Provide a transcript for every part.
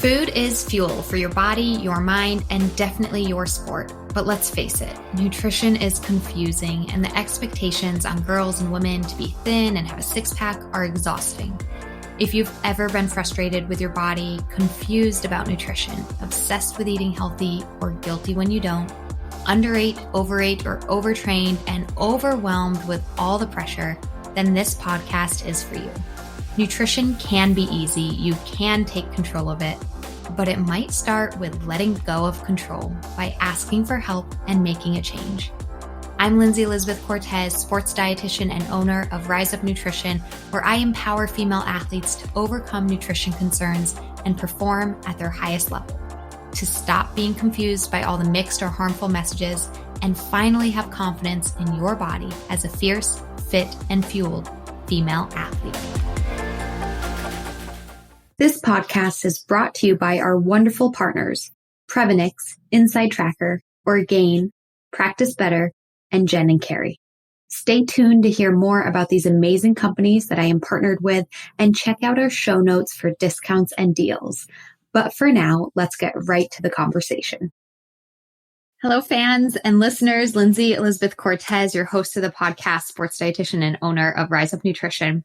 Food is fuel for your body, your mind, and definitely your sport. But let's face it, nutrition is confusing, and the expectations on girls and women to be thin and have a six-pack are exhausting. If you've ever been frustrated with your body, confused about nutrition, obsessed with eating healthy, or guilty when you don't, underate, overate, or overtrained, and overwhelmed with all the pressure, then this podcast is for you. Nutrition can be easy. You can take control of it, but it might start with letting go of control by asking for help and making a change. I'm Lindsey Elizabeth Cortez, sports dietitian and owner of Rise Up Nutrition, where I empower female athletes to overcome nutrition concerns and perform at their highest level, to stop being confused by all the mixed or harmful messages, and finally have confidence in your body as a fierce, fit, and fueled female athlete. This podcast is brought to you by our wonderful partners, Prevenix, Inside Tracker, Orgain, Practice Better, and Jen and Carrie. Stay tuned to hear more about these amazing companies that I am partnered with, and check out our show notes for discounts and deals. But for now, let's get right to the conversation. Hello, fans and listeners. Lindsey Elizabeth Cortez, your host of the podcast, sports dietitian and owner of Rise Up Nutrition.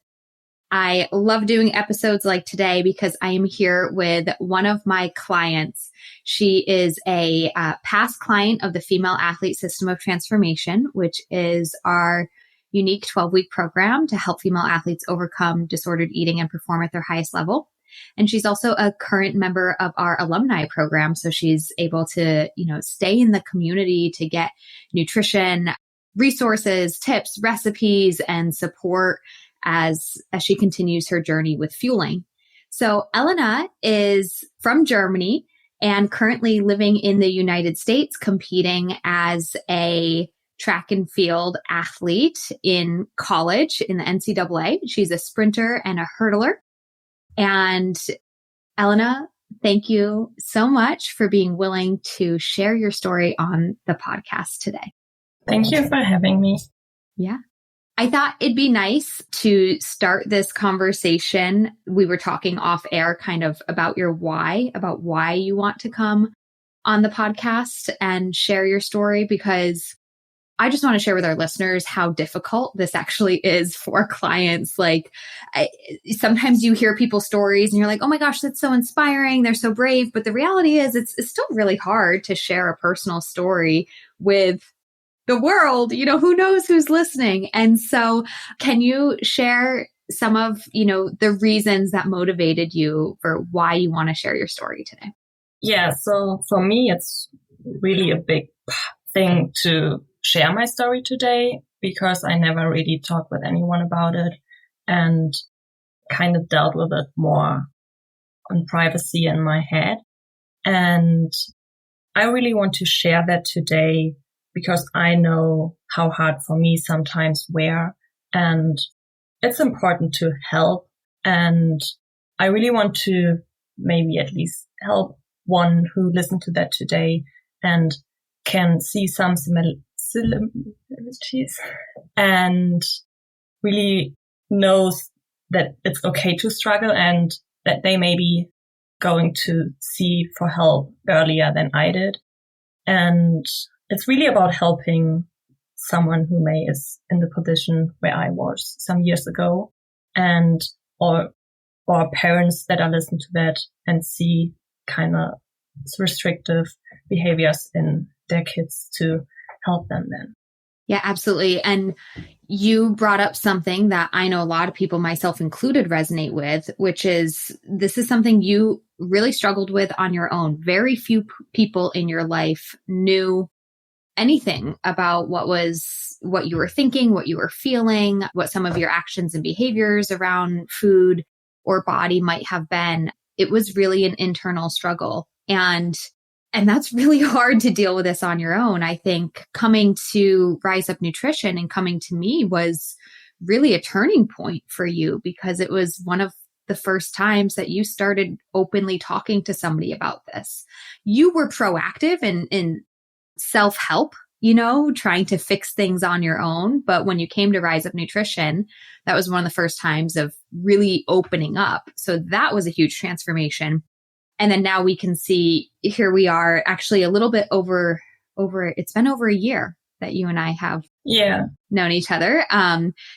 I love doing episodes like today because I am here with one of my clients. She is a past client of the Female Athlete System of Transformation, which is our unique 12-week program to help female athletes overcome disordered eating and perform at their highest level. And she's also a current member of our Alumni Program. So she's able to, stay in the community to get nutrition, resources, tips, recipes, and support as she continues her journey with fueling. So Elena is from Germany and currently living in the United States, competing as a track and field athlete in college in the NCAA. She's a sprinter and a hurdler. And Elena, thank you so much for being willing to share your story on the podcast today. Thank you for having me. Yeah. I thought it'd be nice to start this conversation. We were talking off air kind of about your why, about why you want to come on the podcast and share your story, because I just want to share with our listeners how difficult this actually is for clients. Sometimes you hear people's stories and you're like, oh my gosh, that's so inspiring. They're so brave. But the reality is it's still really hard to share a personal story with the world. Who knows who's listening. And so can you share some of, the reasons that motivated you for why you want to share your story today? Yeah. So for me, it's really a big thing to share my story today because I never really talked with anyone about it and kind of dealt with it more on privacy in my head. And I really want to share that today because I know how hard for me sometimes were, and it's important to help. And I really want to maybe at least help one who listened to that today and can see some similarities and really knows that it's okay to struggle and that they may be going to see for help earlier than I did. And it's really about helping someone who is in the position where I was some years ago, and or parents that are listening to that and see kind of restrictive behaviors in their kids to help them then. Yeah, absolutely. And you brought up something that I know a lot of people, myself included, resonate with, which is this is something you really struggled with on your own. Very few people in your life knew anything about what you were thinking, what you were feeling, what some of your actions and behaviors around food or body might have been. It was really an internal struggle. And that's really hard to deal with this on your own. I think coming to Rise Up Nutrition and coming to me was really a turning point for you, because it was one of the first times that you started openly talking to somebody about this. You were proactive in self-help, trying to fix things on your own. But when you came to Rise Up Nutrition, that was one of the first times of really opening up. So that was a huge transformation. And then now we can see, here we are actually a little bit it's been over a year that you and I have known each other.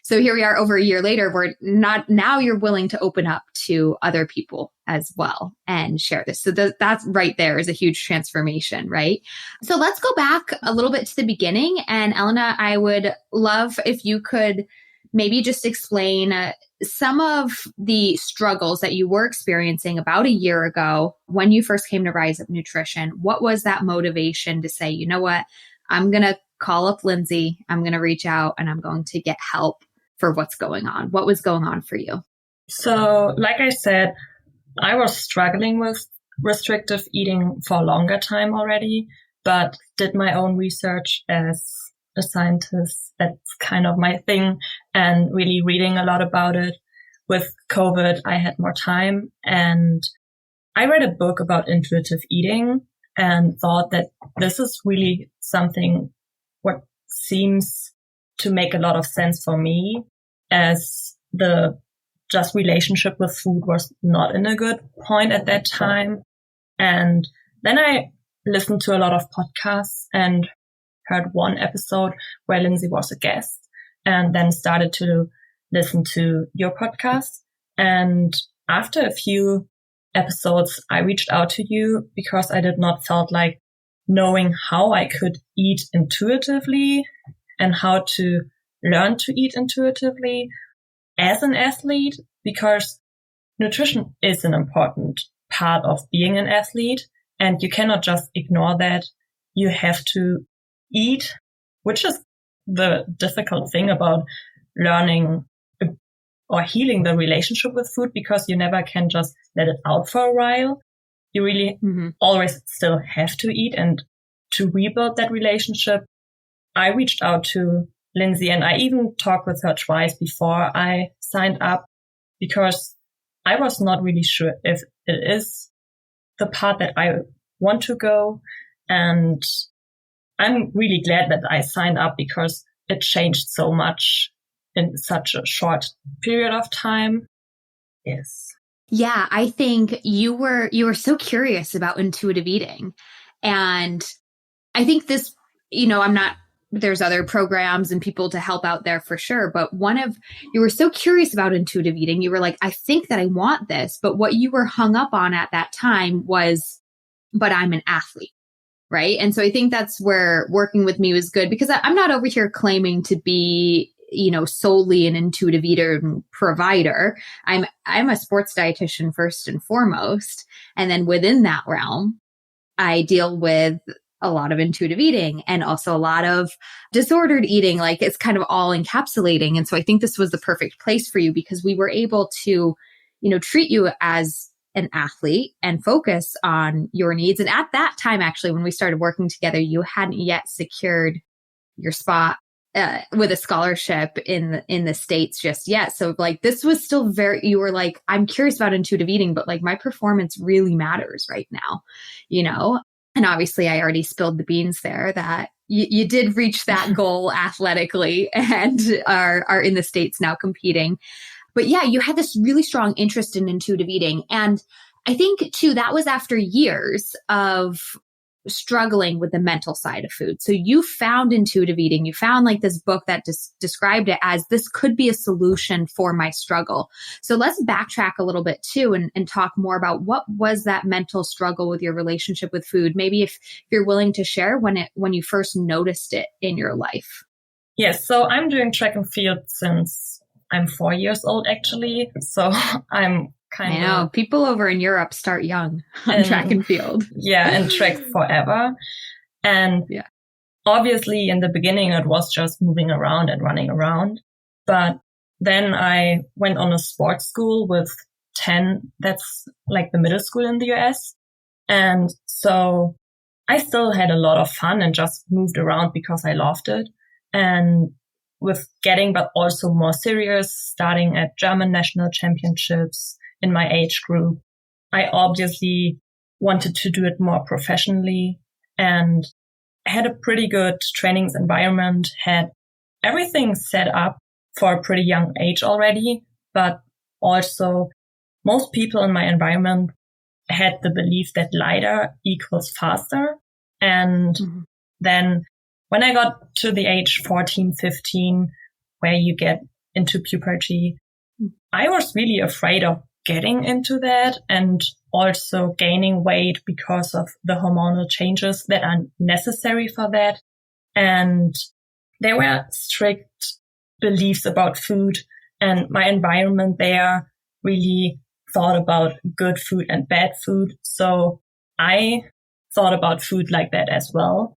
So here we are over a year later, now you're willing to open up to other people as well and share this. So that's right there is a huge transformation, right? So let's go back a little bit to the beginning. And Elena, I would love if you could maybe just explain some of the struggles that you were experiencing about a year ago when you first came to Rise Up Nutrition. What was that motivation to say, you know what, I'm going to call up Lindsey, I'm going to reach out, and I'm going to get help for what's going on? What was going on for you? So, like I said, I was struggling with restrictive eating for a longer time already, but did my own research as a scientist. That's kind of my thing, and really reading a lot about it. With COVID, I had more time, and I read a book about intuitive eating and thought that this is really something what seems to make a lot of sense for me, as the just relationship with food was not in a good point at that time. And then I listened to a lot of podcasts and heard one episode where Lindsey was a guest, and then started to listen to your podcast. And after a few episodes, I reached out to you because I did not felt like knowing how I could eat intuitively and how to learn to eat intuitively as an athlete, because nutrition is an important part of being an athlete, and you cannot just ignore that. You have to eat, which is the difficult thing about learning or healing the relationship with food, because you never can just let it out for a while. You really always still have to eat, and to rebuild that relationship, I reached out to Lindsey, and I even talked with her twice before I signed up, because I was not really sure if it is the path that I want to go. And I'm really glad that I signed up, because it changed so much in such a short period of time. Yes. Yeah, I think you were so curious about intuitive eating. And I think this, there's other programs and people to help out there for sure. But you were so curious about intuitive eating. You were like, I think that I want this. But what you were hung up on at that time was, but I'm an athlete. Right. And so I think that's where working with me was good, because I'm not over here claiming to be, solely an intuitive eater and provider. I'm a sports dietitian first and foremost. And then within that realm, I deal with a lot of intuitive eating and also a lot of disordered eating. Like, it's kind of all encapsulating. And so I think this was the perfect place for you, because we were able to, treat you as an athlete and focus on your needs. And at that time, actually, when we started working together, you hadn't yet secured your spot with a scholarship in the States just yet. So like, this was still you were like, I'm curious about intuitive eating, but like, my performance really matters right now, And obviously I already spilled the beans there that you did reach that goal athletically and are in the States now competing. But yeah, you had this really strong interest in intuitive eating. And I think too, that was after years of struggling with the mental side of food. So you found intuitive eating, you found like this book that described it as this could be a solution for my struggle. So let's backtrack a little bit too and talk more about what was that mental struggle with your relationship with food. Maybe if you're willing to share when you first noticed it in your life. Yes. So I'm doing track and field since I'm 4 years old, actually. So I'm I know people over in Europe start young on track and field. Yeah, and track forever. And obviously in the beginning, it was just moving around and running around. But then I went on a sports school with 10. That's like the middle school in the US. And so I still had a lot of fun and just moved around because I loved it. And with getting, but also more serious, starting at German national championships in my age group, I obviously wanted to do it more professionally, and had a pretty good trainings environment, had everything set up for a pretty young age already. But also most people in my environment had the belief that lighter equals faster. And then when I got to the age 14, 15, where you get into puberty, I was really afraid of getting into that and also gaining weight because of the hormonal changes that are necessary for that. And there were strict beliefs about food, and my environment there really thought about good food and bad food. So I thought about food like that as well,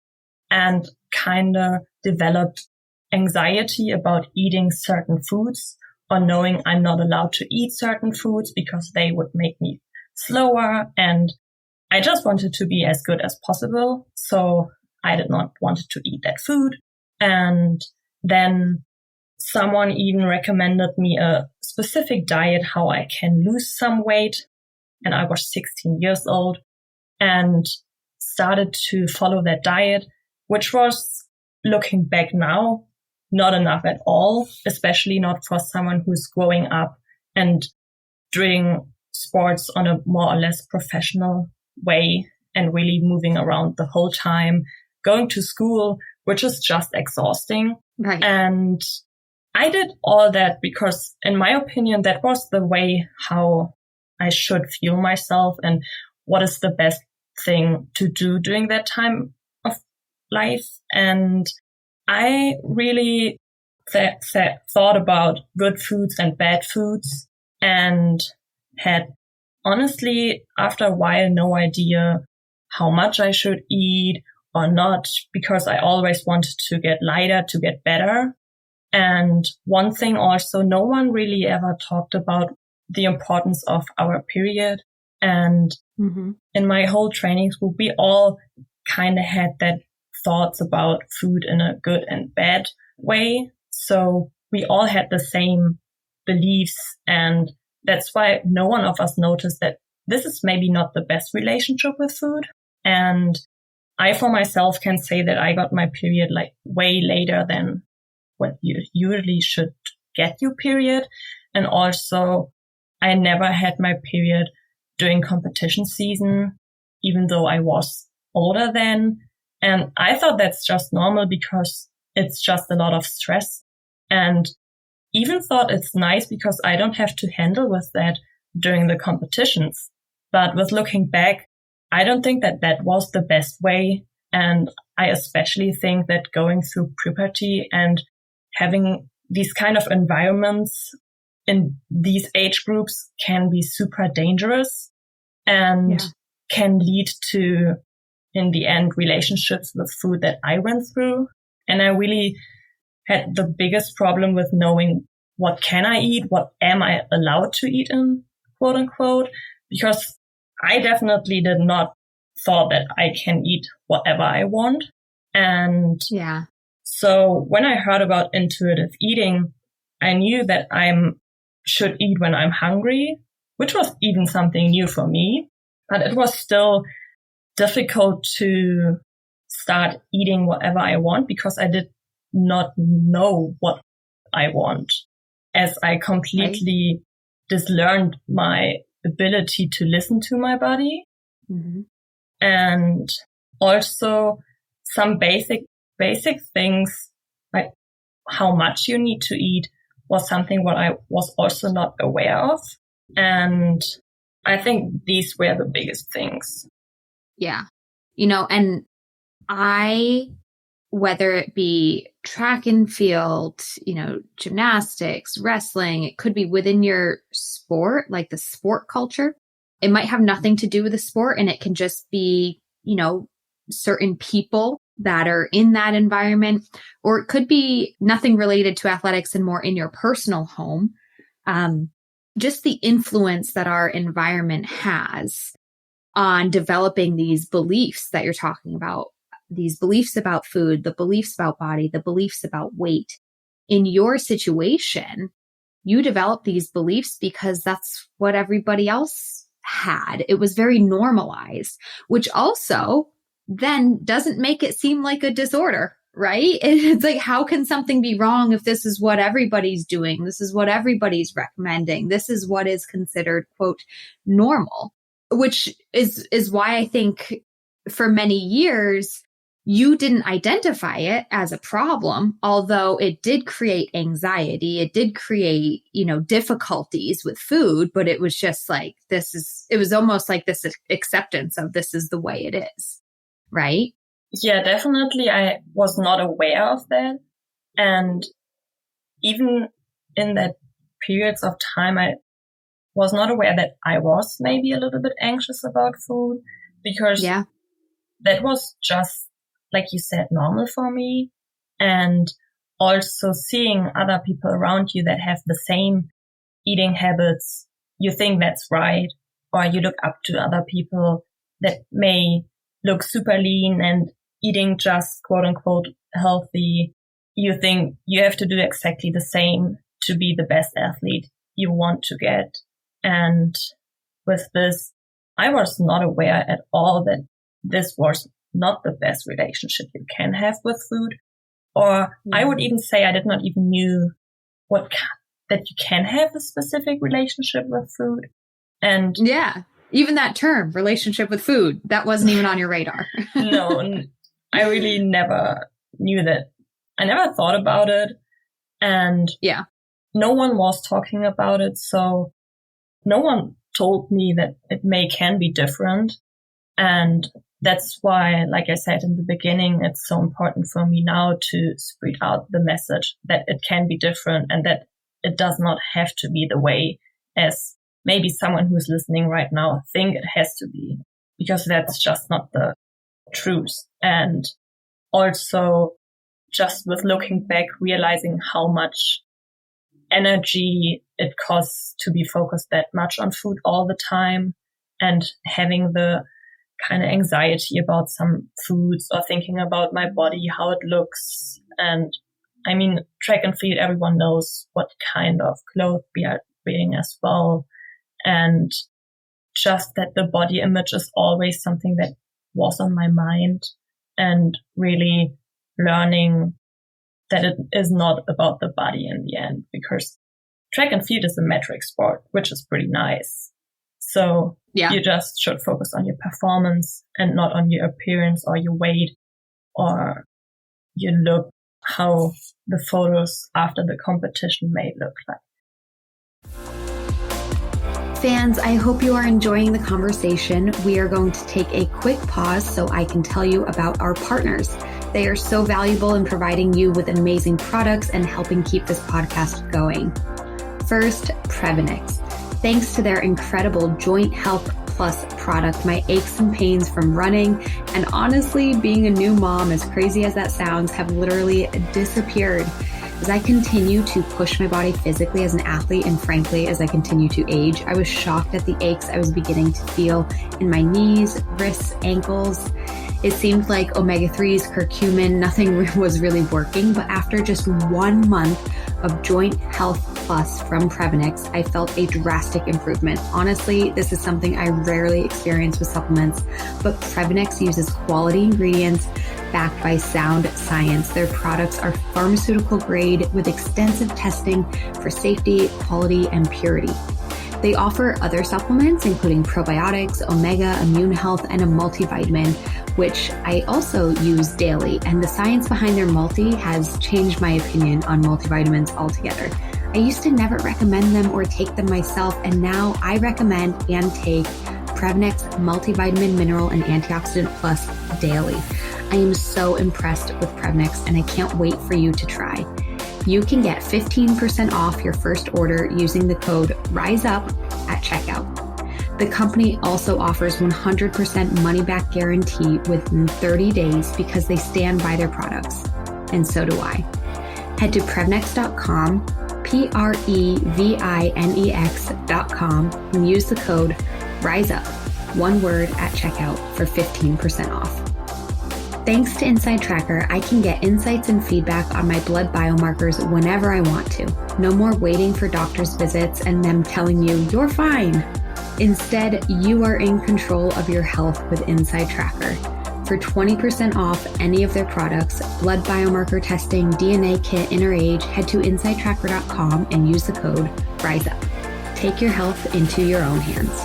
and kind of developed anxiety about eating certain foods or knowing I'm not allowed to eat certain foods because they would make me slower. And I just wanted to be as good as possible. So I did not want to eat that food. And then someone even recommended me a specific diet, how I can lose some weight. And I was 16 years old and started to follow that diet, which was, looking back now, not enough at all, especially not for someone who's growing up and doing sports on a more or less professional way and really moving around the whole time, going to school, which is just exhausting. Right. And I did all that because, in my opinion, that was the way how I should feel myself and what is the best thing to do during that time of life. And I really thought about good foods and bad foods and had, honestly, after a while, no idea how much I should eat or not, because I always wanted to get lighter, to get better. And one thing also, no one really ever talked about the importance of our period. And in my whole training school, we all kind of had that thoughts about food in a good and bad way. So we all had the same beliefs. And that's why no one of us noticed that this is maybe not the best relationship with food. And I, for myself, can say that I got my period like way later than what you usually should get your period. And also I never had my period during competition season, even though I was older then. And I thought that's just normal because it's just a lot of stress, and even thought it's nice because I don't have to handle with that during the competitions. But with looking back, I don't think that that was the best way. And I especially think that going through puberty and having these kind of environments in these age groups can be super dangerous and can lead to, in the end, relationships with food that I went through. And I really had the biggest problem with knowing what can I eat? What am I allowed to eat in, quote unquote? Because I definitely did not thought that I can eat whatever I want. And so when I heard about intuitive eating, I knew that I should eat when I'm hungry, which was even something new for me. But it was still difficult to start eating whatever I want because I did not know what I want, as I completely dislearned my ability to listen to my body. And also some basic things like how much you need to eat was something what I was also not aware of. And I think these were the biggest things. Yeah. And whether it be track and field, gymnastics, wrestling, it could be within your sport, like the sport culture. It might have nothing to do with the sport, and it can just be, certain people that are in that environment, or it could be nothing related to athletics and more in your personal home. Just the influence that our environment has on developing these beliefs that you're talking about, these beliefs about food, the beliefs about body, the beliefs about weight. In your situation, you developed these beliefs because that's what everybody else had. It was very normalized, which also then doesn't make it seem like a disorder, right? It's like, how can something be wrong if this is what everybody's doing? This is what everybody's recommending. This is what is considered, quote, normal. which is why I think for many years, you didn't identify it as a problem, although it did create anxiety. It did create, difficulties with food, but it was just like, it was almost like this acceptance of this is the way it is, right? Yeah, definitely. I was not aware of that. And even in that periods of time, I was not aware that I was maybe a little bit anxious about food, because that was just, like you said, normal for me. And also seeing other people around you that have the same eating habits, you think that's right, or you look up to other people that may look super lean and eating just quote unquote healthy. You think you have to do exactly the same to be the best athlete you want to get. And with this, I was not aware at all that this was not the best relationship you can have with food. Or I would even say I did not even knew that you can have a specific relationship with food. And even that term, relationship with food, that wasn't even on your radar. No, I really never knew that. I never thought about it. And no one was talking about it. So no one told me that it can be different. And that's why, like I said in the beginning, it's so important for me now to spread out the message that it can be different and that it does not have to be the way as maybe someone who's listening right now think it has to be, because that's just not the truth. And also just with looking back, realizing how much energy it costs to be focused that much on food all the time, and having the kind of anxiety about some foods or thinking about my body, how it looks. And I mean, track and field, everyone knows what kind of clothes we are wearing as well. And just that the body image is always something that was on my mind, and really learning that it is not about the body in the end, because track and field is a metric sport, which is pretty nice. So you just should focus on your performance and not on your appearance or your weight or your look, how the photos after the competition may look like. Fans, I hope you are enjoying the conversation. We are going to take a quick pause so I can tell you about our partners. They are so valuable in providing you with amazing products and helping keep this podcast going. First, Prevenix. Thanks to their incredible Joint Health Plus product, my aches and pains from running and honestly being a new mom, as crazy as that sounds, have literally disappeared. As I continue to push my body physically as an athlete, and frankly, as I continue to age, I was shocked at the aches I was beginning to feel in my knees, wrists, ankles. It seemed like omega-3s, curcumin, nothing was really working. But after just 1 month of Joint Health Plus from Prevenix, I felt a drastic improvement. Honestly, this is something I rarely experience with supplements, but Prevenix uses quality ingredients backed by sound science. Their products are pharmaceutical grade with extensive testing for safety, quality, and purity. They offer other supplements, including probiotics, omega, immune health, and a multivitamin, which I also use daily. And the science behind their multi has changed my opinion on multivitamins altogether. I used to never recommend them or take them myself, and now I recommend and take Prevenix Multivitamin, Mineral, and Antioxidant Plus daily. I am so impressed with Prevenix, and I can't wait for you to try. You can get 15% off your first order using the code RISEUP at checkout. The company also offers 100% money-back guarantee within 30 days because they stand by their products, and so do I. Head to Prevenix.com, Previnex.com, and use the code RISEUP, one word, at checkout for 15% off. Thanks to Inside Tracker, I can get insights and feedback on my blood biomarkers whenever I want to. No more waiting for doctor's visits and them telling you you're fine. Instead, you are in control of your health with Inside Tracker. For 20% off any of their products, blood biomarker testing, DNA kit, inner age, head to InsideTracker.com and use the code RISEUP. Take your health into your own hands.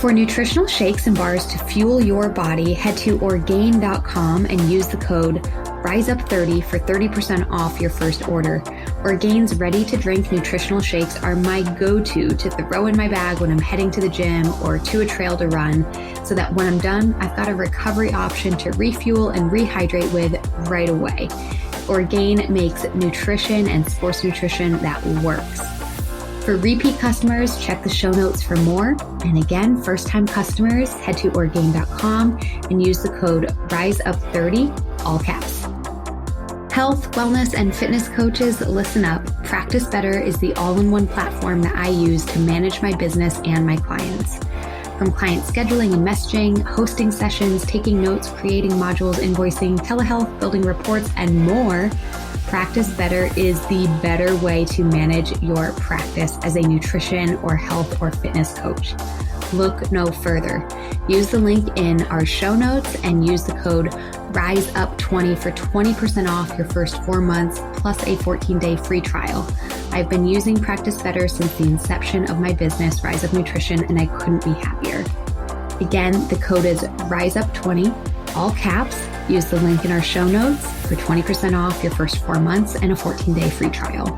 For nutritional shakes and bars to fuel your body, head to Orgain.com and use the code RISEUP30 for 30% off your first order. Orgain's ready-to-drink nutritional shakes are my go-to to throw in my bag when I'm heading to the gym or to a trail to run, so that when I'm done, I've got a recovery option to refuel and rehydrate with right away. Orgain makes nutrition and sports nutrition that works. For repeat customers, check the show notes for more. And again, first-time customers, head to Orgain.com and use the code RISEUP30, all caps. Health, wellness, and fitness coaches, listen up. Practice Better is the all-in-one platform that I use to manage my business and my clients. From client scheduling and messaging, hosting sessions, taking notes, creating modules, invoicing, telehealth, building reports, and more, Practice Better is the better way to manage your practice as a nutrition or health or fitness coach. Look no further. Use the link in our show notes and use the code RISEUP20 for 20% off your first 4 months plus a 14-day free trial. I've been using Practice Better since the inception of my business, Rise Up Nutrition, and I couldn't be happier. Again, the code is RISEUP20, all caps. Use the link in our show notes for 20% off your first 4 months and a 14-day free trial.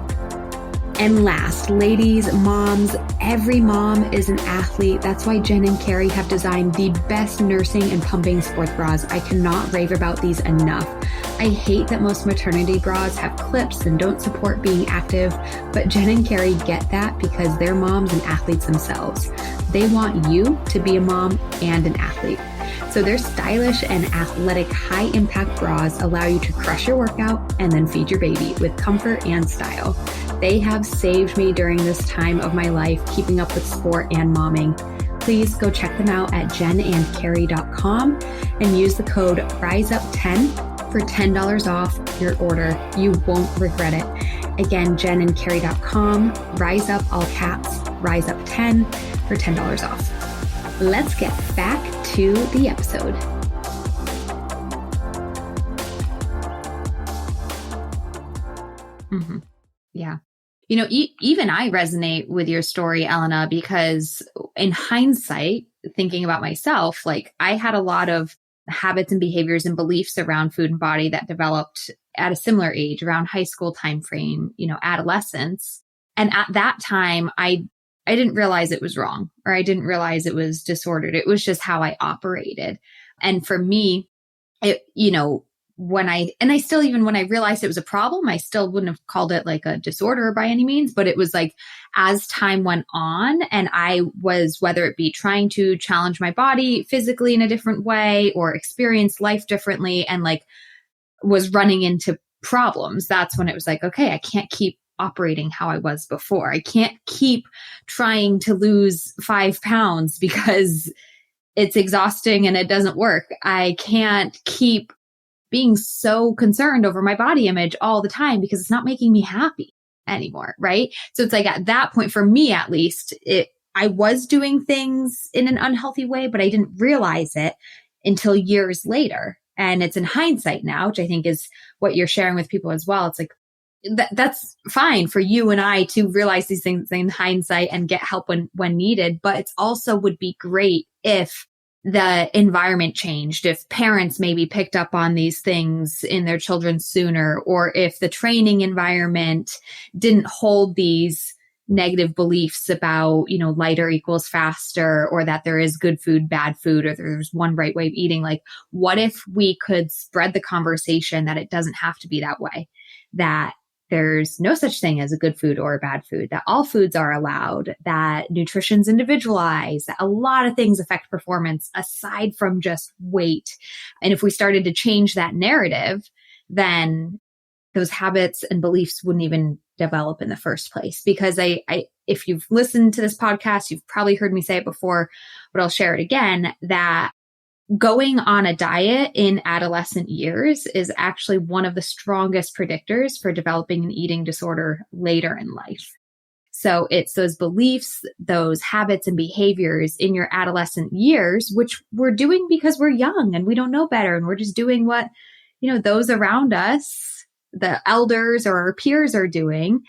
And last, ladies, moms, every mom is an athlete. That's why Jen and Carrie have designed the best nursing and pumping sports bras. I cannot rave about these enough. I hate that most maternity bras have clips and don't support being active, but Jen and Carrie get that because they're moms and athletes themselves. They want you to be a mom and an athlete. So their stylish and athletic high-impact bras allow you to crush your workout and then feed your baby with comfort and style. They have saved me during this time of my life, keeping up with sport and momming. Please go check them out at jenandcarrie.com and use the code RISEUP10 for $10 off your order. You won't regret it. Again, jenandcarrie.com, RISEUP, all caps, RISEUP10 for $10 off. Let's get back to the episode. Mm-hmm. Yeah. You know, even I resonate with your story, Elena, because in hindsight, thinking about myself, like I had a lot of habits and behaviors and beliefs around food and body that developed at a similar age, around high school timeframe, you know, adolescence. And at that time, I didn't realize it was wrong, or I didn't realize it was disordered. It was just how I operated. And for me, it, you know, when I realized it was a problem, I still wouldn't have called it like a disorder by any means, but it was like, as time went on and I was, whether it be trying to challenge my body physically in a different way or experience life differently and like was running into problems, that's when it was like, okay, I can't keep operating how I was before. I can't keep trying to lose 5 pounds because it's exhausting and it doesn't work. I can't keep being so concerned over my body image all the time because it's not making me happy anymore. Right. So it's like at that point, for me, at least, I was doing things in an unhealthy way, but I didn't realize it until years later. And it's in hindsight now, which I think is what you're sharing with people as well. It's like, that's fine for you and I to realize these things in hindsight and get help when needed. But it's also would be great if the environment changed, if parents maybe picked up on these things in their children sooner, or if the training environment didn't hold these negative beliefs about, you know, lighter equals faster, or that there is good food, bad food, or there's one right way of eating. Like, what if we could spread the conversation that it doesn't have to be that way, that there's no such thing as a good food or a bad food, that all foods are allowed, that nutrition's individualized, that a lot of things affect performance aside from just weight. And if we started to change that narrative, then those habits and beliefs wouldn't even develop in the first place. Because if you've listened to this podcast, you've probably heard me say it before, but I'll share it again, that going on a diet in adolescent years is actually one of the strongest predictors for developing an eating disorder later in life. So it's those beliefs, those habits and behaviors in your adolescent years, which we're doing because we're young and we don't know better. And we're just doing what, you know, those around us, the elders or our peers are doing.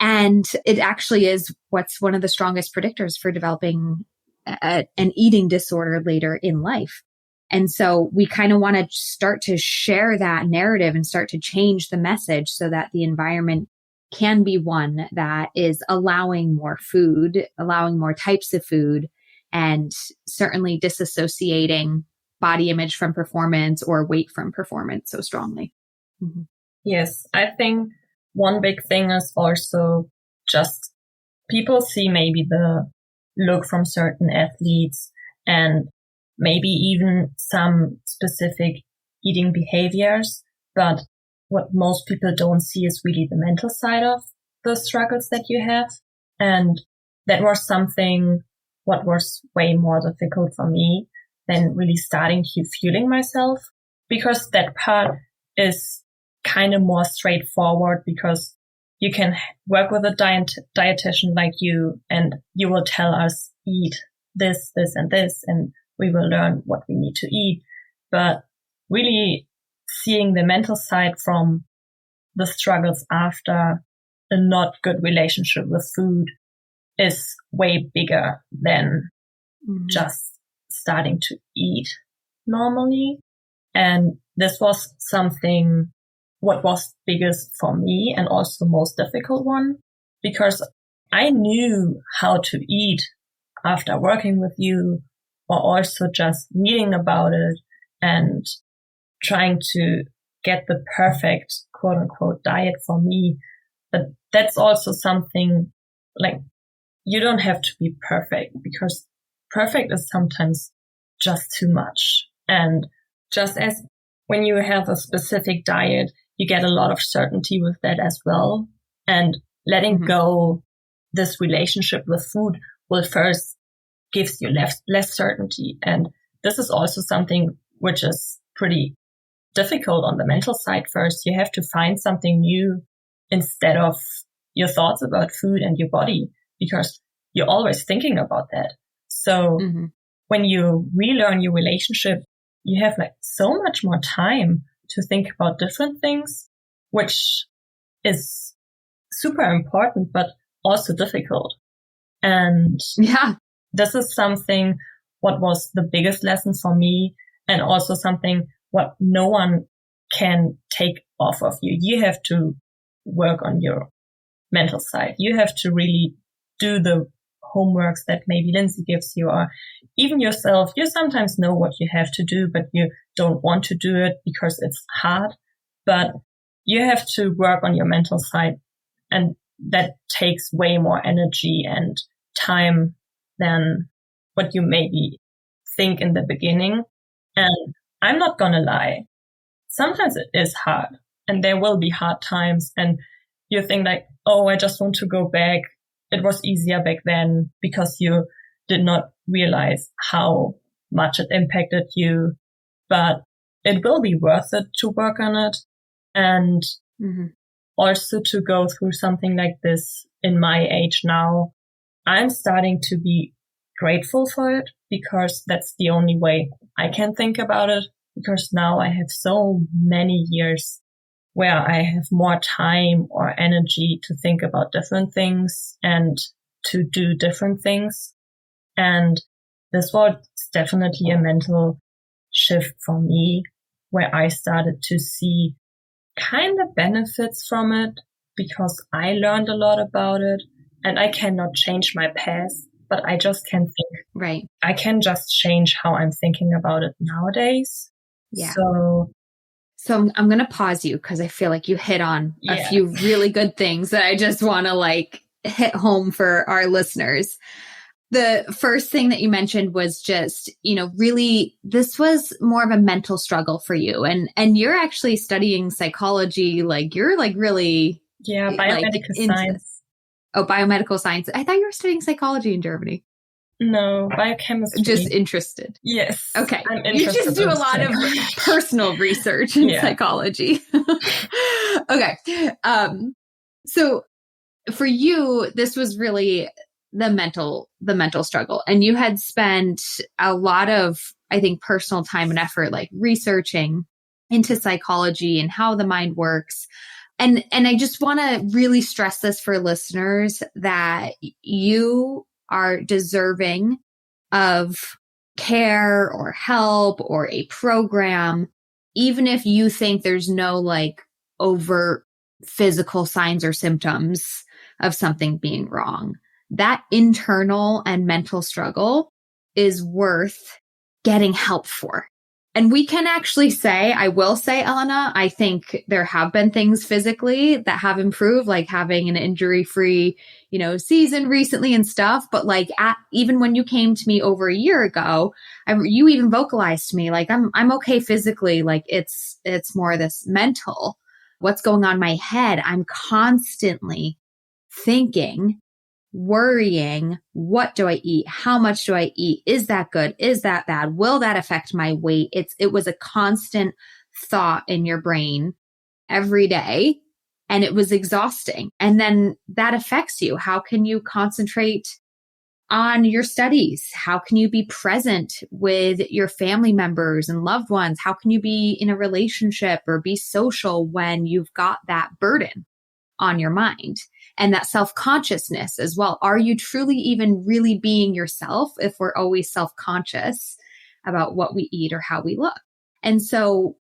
And it actually is what's one of the strongest predictors for developing an eating disorder later in life. And so we kind of want to start to share that narrative and start to change the message so that the environment can be one that is allowing more food, allowing more types of food, and certainly disassociating body image from performance or weight from performance so strongly. Mm-hmm. Yes, I think one big thing is also just people see maybe the look from certain athletes and maybe even some specific eating behaviors, but what most people don't see is really the mental side of the struggles that you have. And that was something what was way more difficult for me than really starting fueling myself, because that part is kind of more straightforward, because you can work with a dietitian like you, and you will tell us eat this, this, and this, and we will learn what we need to eat. But really seeing the mental side from the struggles after a not good relationship with food is way bigger than just starting to eat normally. And this was something what was biggest for me and also most difficult one, because I knew how to eat after working with you, or also just reading about it and trying to get the perfect quote unquote diet for me. But that's also something like you don't have to be perfect, because perfect is sometimes just too much. And just as when you have a specific diet, you get a lot of certainty with that as well. And letting go this relationship with food will first gives you less certainty. And this is also something which is pretty difficult on the mental side. First, you have to find something new instead of your thoughts about food and your body, because you're always thinking about that. So when you relearn your relationship, you have like so much more time to think about different things, which is super important, but also difficult. And this is something what was the biggest lesson for me, and also something what no one can take off of you. You have to work on your mental side. You have to really do the homeworks that maybe Lindsey gives you, or even yourself. You sometimes know what you have to do, but you don't want to do it because it's hard. But you have to work on your mental side, and that takes way more energy and time than what you maybe think in the beginning. And I'm not gonna lie, sometimes it is hard, and there will be hard times, and you think like, oh, I just want to go back. It was easier back then, because you did not realize how much it impacted you. But it will be worth it to work on it. And also to go through something like this in my age now, I'm starting to be grateful for it, because that's the only way I can think about it. Because now I have so many years where I have more time or energy to think about different things and to do different things. And this was definitely a mental shift for me, where I started to see kind of benefits from it, because I learned a lot about it, and I cannot change my past, but I just can think. Right. I can just change how I'm thinking about it nowadays. Yeah. So I'm going to pause you, because I feel like you hit on a few really good things that I just want to like hit home for our listeners. The first thing that you mentioned was just, really, this was more of a mental struggle for you. And you're actually studying psychology, like you're like really. Yeah, biomedical science. Oh, biomedical science. I thought you were studying psychology in Germany. No, biochemistry. Just interested. Yes. Okay. You just do a lot of personal research in psychology. Okay. So for you, this was really the mental struggle. And you had spent a lot of, I think, personal time and effort, like researching into psychology and how the mind works. And I just want to really stress this for listeners, that you are deserving of care or help or a program, even if you think there's no like overt physical signs or symptoms of something being wrong, that internal and mental struggle is worth getting help for. And we can actually say, I will say, Elena, I think there have been things physically that have improved, like having an injury-free, season recently and stuff. But like even when you came to me over a year ago, you even vocalized to me, like, I'm okay physically. Like it's more this mental, what's going on in my head. I'm constantly thinking, worrying, what do I eat? How much do I eat? Is that good? Is that bad? Will that affect my weight? It was a constant thought in your brain every day, and it was exhausting. And then that affects you. How can you concentrate on your studies? How can you be present with your family members and loved ones? How can you be in a relationship or be social when you've got that burden on your mind? And that self-consciousness as well. Are you truly even really being yourself if we're always self-conscious about what we eat or how we look? And so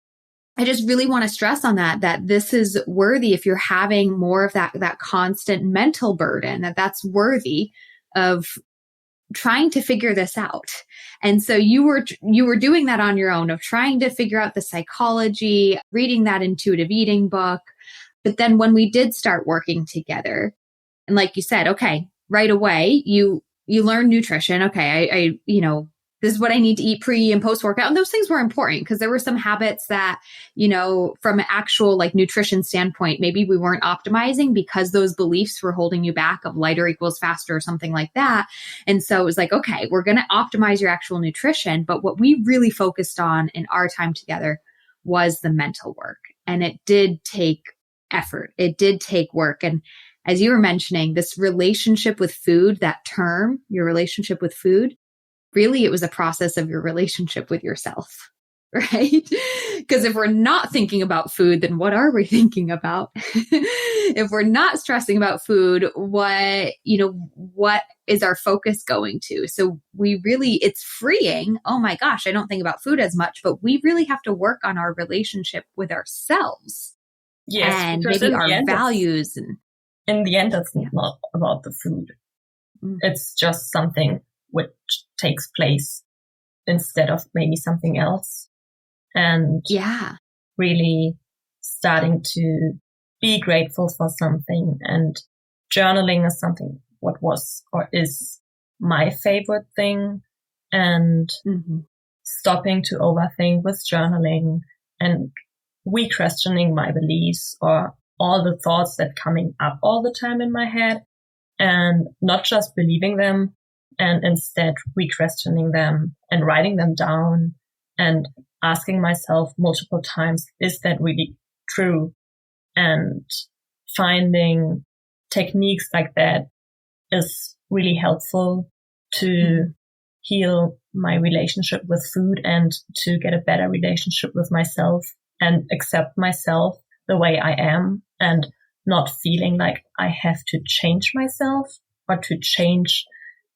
I just really want to stress on that this is worthy if you're having more of that constant mental burden, that's worthy of trying to figure this out. And so you were doing that on your own, of trying to figure out the psychology, reading that intuitive eating book. But then when we did start working together, and like you said, okay, right away, you learn nutrition. Okay, I this is what I need to eat pre and post workout. And those things were important because there were some habits that, from an actual like nutrition standpoint, maybe we weren't optimizing because those beliefs were holding you back of lighter equals faster or something like that. And so it was like, okay, we're going to optimize your actual nutrition. But what we really focused on in our time together was the mental work. And it did take effort. It did take work. And as you were mentioning, this relationship with food, that term, your relationship with food, really it was a process of your relationship with yourself, right? Because if we're not thinking about food, then what are we thinking about? If we're not stressing about food, what is our focus going to? So it's freeing. Oh my gosh, I don't think about food as much, but we really have to work on our relationship with ourselves. Yes, and maybe our values. In the end, it's not about the food. It's just something which takes place instead of maybe something else. And really starting to be grateful for something. And journaling is something what was or is my favorite thing. And stopping to overthink with journaling and re-questioning my beliefs or all the thoughts that coming up all the time in my head, and not just believing them, and instead re-questioning them and writing them down and asking myself multiple times, is that really true? And finding techniques like that is really helpful to heal my relationship with food and to get a better relationship with myself and accept myself the way I am, and not feeling like I have to change myself or to change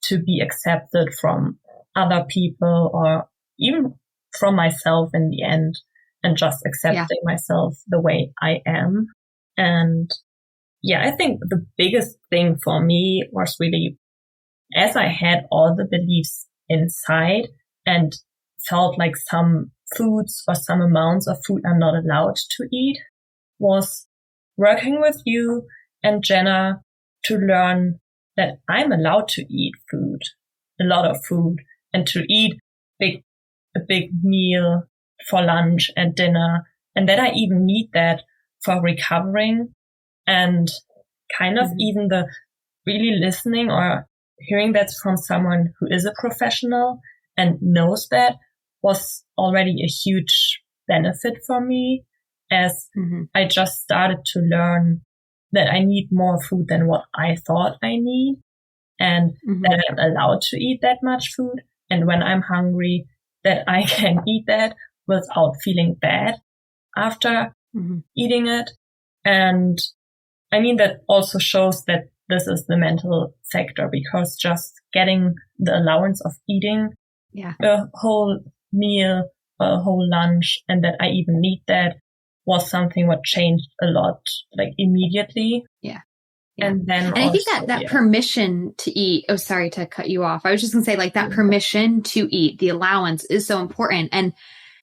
to be accepted from other people or even from myself in the end, and just accepting myself the way I am. And I think the biggest thing for me was really, as I had all the beliefs inside and felt like some foods or some amounts of food I'm not allowed to eat, was working with you and Jenna to learn that I'm allowed to eat food, a lot of food, and to eat a big meal for lunch and dinner, and that I even need that for recovering. And kind of even the really listening or hearing that from someone who is a professional and knows that was already a huge benefit for me, as I just started to learn that I need more food than what I thought I need, and that I'm allowed to eat that much food. And when I'm hungry, that I can eat that without feeling bad after eating it. And I mean, that also shows that this is the mental factor, because just getting the allowance of eating a whole meal, a whole lunch, and that I even need that was something what changed a lot, like immediately. Yeah. And then I think that permission to eat, oh, sorry to cut you off. I was just going to say like that permission to eat, the allowance is so important.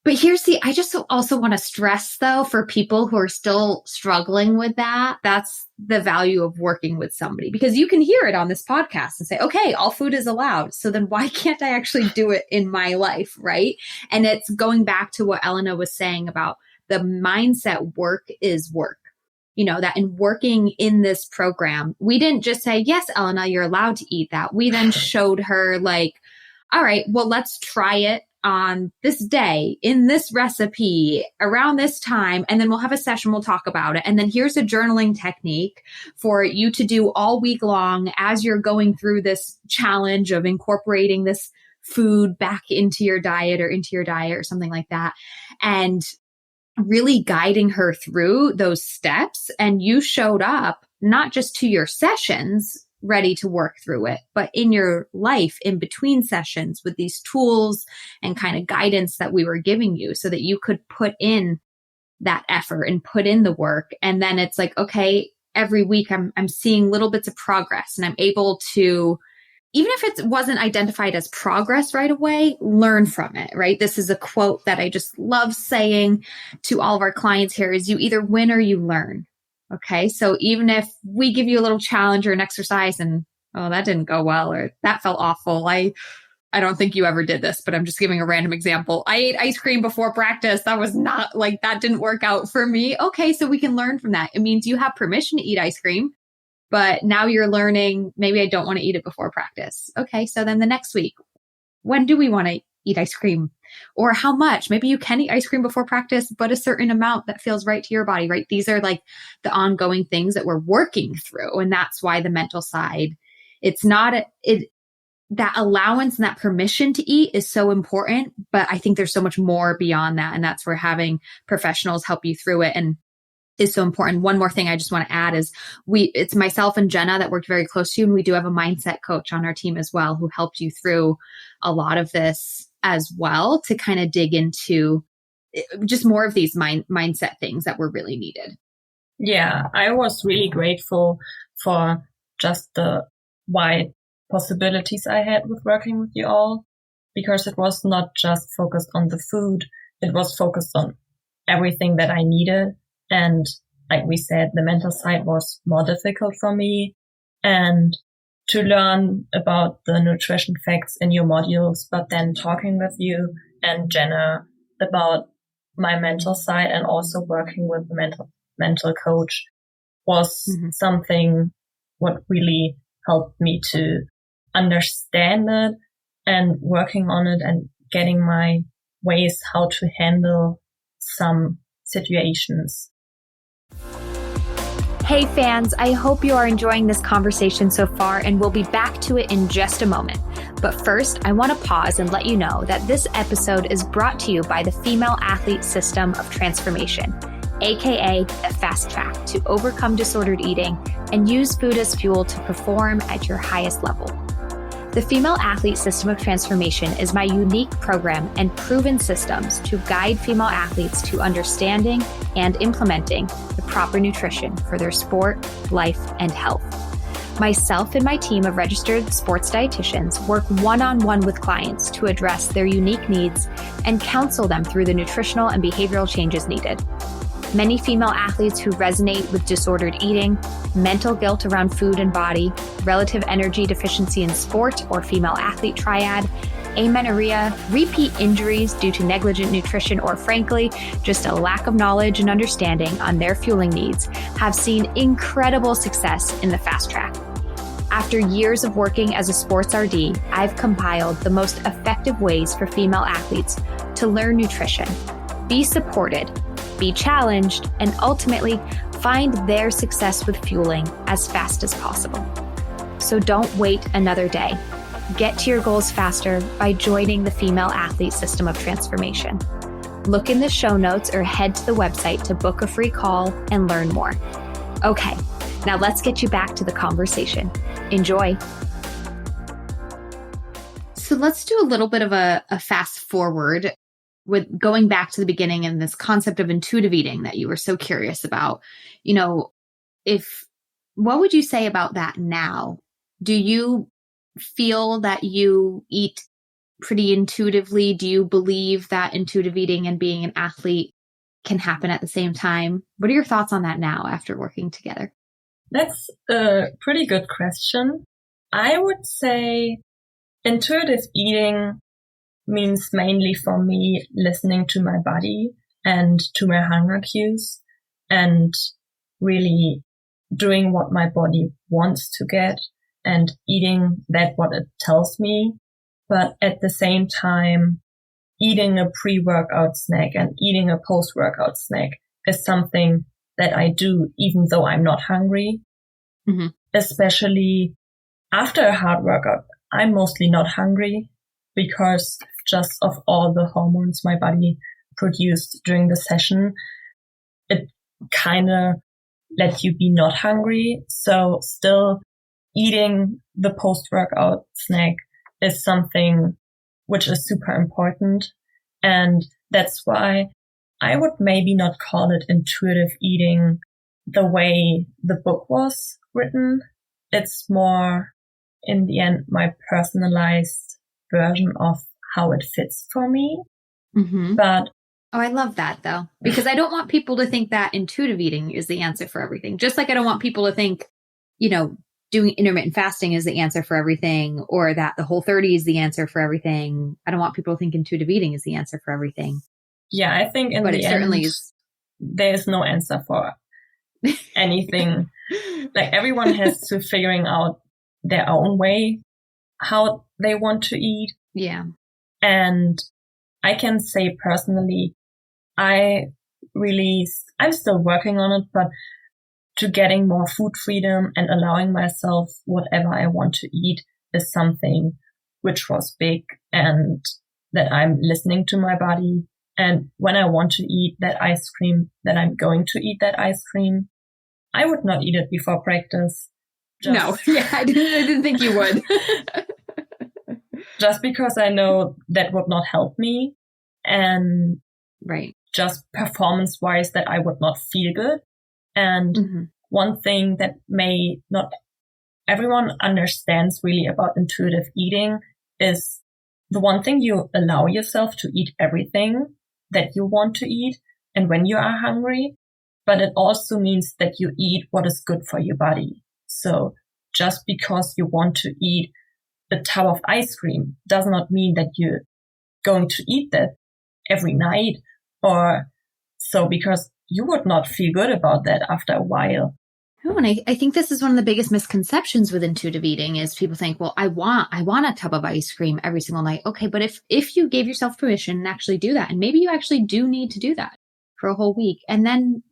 But I just also want to stress though, for people who are still struggling with that, that's the value of working with somebody, because you can hear it on this podcast and say, okay, all food is allowed. So then why can't I actually do it in my life? Right. And it's going back to what Elena was saying about the mindset work is work. That in working in this program, we didn't just say, yes, Elena, you're allowed to eat that. We then showed her like, all right, well, let's try it on this day in this recipe around this time. And then we'll have a session. We'll talk about it. And then here's a journaling technique for you to do all week long as you're going through this challenge of incorporating this food back into your diet or something like that. And really guiding her through those steps. And you showed up not just to your sessions ready to work through it, but in your life in between sessions with these tools and kind of guidance that we were giving you so that you could put in that effort and put in the work. And then it's like, okay, every week I'm seeing little bits of progress and I'm able to, even if it wasn't identified as progress right away, learn from it, right? This is a quote that I just love saying to all of our clients here is you either win or you learn. Okay. So even if we give you a little challenge or an exercise and, oh, that didn't go well, or that felt awful. I don't think you ever did this, but I'm just giving a random example. I ate ice cream before practice. That was not like, that didn't work out for me. Okay. So we can learn from that. It means you have permission to eat ice cream. But now you're learning, maybe I don't want to eat it before practice. Okay, so then the next week, when do we want to eat ice cream? Or how much? Maybe you can eat ice cream before practice, but a certain amount that feels right to your body, right? These are like the ongoing things that we're working through. And that's why the mental side, it's not, that allowance and that permission to eat is so important. But I think there's so much more beyond that. And that's where having professionals help you through it and is so important. One more thing I just want to add is it's myself and Jenna that worked very close to you. And we do have a mindset coach on our team as well, who helped you through a lot of this as well to kind of dig into just more of these mindset things that were really needed. Yeah, I was really grateful for just the wide possibilities I had with working with you all, because it was not just focused on the food. It was focused on everything that I needed. And like we said, the mental side was more difficult for me, and to learn about the nutrition facts in your modules, but then talking with you and Jenna about my mental side and also working with the mental coach was something what really helped me to understand it and working on it and getting my ways how to handle some situations. Hey fans, I hope you are enjoying this conversation so far, and we'll be back to it in just a moment. But first, I want to pause and let you know that this episode is brought to you by the Female Athlete System of Transformation, aka the Fast Track to overcome disordered eating and use food as fuel to perform at your highest level. The Female Athlete System of Transformation is my unique program and proven systems to guide female athletes to understanding and implementing the proper nutrition for their sport, life, and health. Myself and my team of registered sports dietitians work one-on-one with clients to address their unique needs and counsel them through the nutritional and behavioral changes needed. Many female athletes who resonate with disordered eating, mental guilt around food and body, relative energy deficiency in sport or female athlete triad, amenorrhea, repeat injuries due to negligent nutrition, or frankly, just a lack of knowledge and understanding on their fueling needs, have seen incredible success in the Fast Track. After years of working as a sports RD, I've compiled the most effective ways for female athletes to learn nutrition, be supported, be challenged, and ultimately find their success with fueling as fast as possible. So don't wait another day. Get to your goals faster by joining the Female Athlete System of Transformation. Look in the show notes or head to the website to book a free call and learn more. Okay, now let's get you back to the conversation. Enjoy. So let's do a little bit of a fast forward with going back to the beginning and this concept of intuitive eating that you were so curious about. What would you say about that now? Do you feel that you eat pretty intuitively? Do you believe that intuitive eating and being an athlete can happen at the same time? What are your thoughts on that now after working together? That's a pretty good question. I would say intuitive eating means mainly for me listening to my body and to my hunger cues and really doing what my body wants to get and eating that what it tells me. But at the same time, eating a pre-workout snack and eating a post-workout snack is something that I do even though I'm not hungry. Mm-hmm. Especially after a hard workout, I'm mostly not hungry because just of all the hormones my body produced during the session. It kind of let you be not hungry. So still eating the post-workout snack is something which is super important. And that's why I would maybe not call it intuitive eating the way the book was written. It's more, in the end, my personalized version of how it fits for me. Mm-hmm. But I love that though, because I don't want people to think that intuitive eating is the answer for everything. Just like I don't want people to think, doing intermittent fasting is the answer for everything, or that the Whole30 is the answer for everything. I don't want people to think intuitive eating is the answer for everything. Yeah, I think in the end, there's no answer for anything. Like everyone has to figuring out their own way, how they want to eat. Yeah. And I can say personally, I'm still working on it, but to getting more food freedom and allowing myself whatever I want to eat is something which was big, and that I'm listening to my body. And when I want to eat that ice cream, that I'm going to eat that ice cream. I would not eat it before practice. No, yeah, I didn't think you would. Just because I know that would not help me, and right, just performance wise that I would not feel good. And one thing that may not everyone understands really about intuitive eating is the one thing you allow yourself to eat everything that you want to eat and when you are hungry, but it also means that you eat what is good for your body. So just because you want to eat a tub of ice cream does not mean that you're going to eat that every night or so, because you would not feel good about that after a while. Oh, and I think this is one of the biggest misconceptions with intuitive eating is people think, well, I want a tub of ice cream every single night. Okay, but if you gave yourself permission and actually do that, and maybe you actually do need to do that for a whole week, and then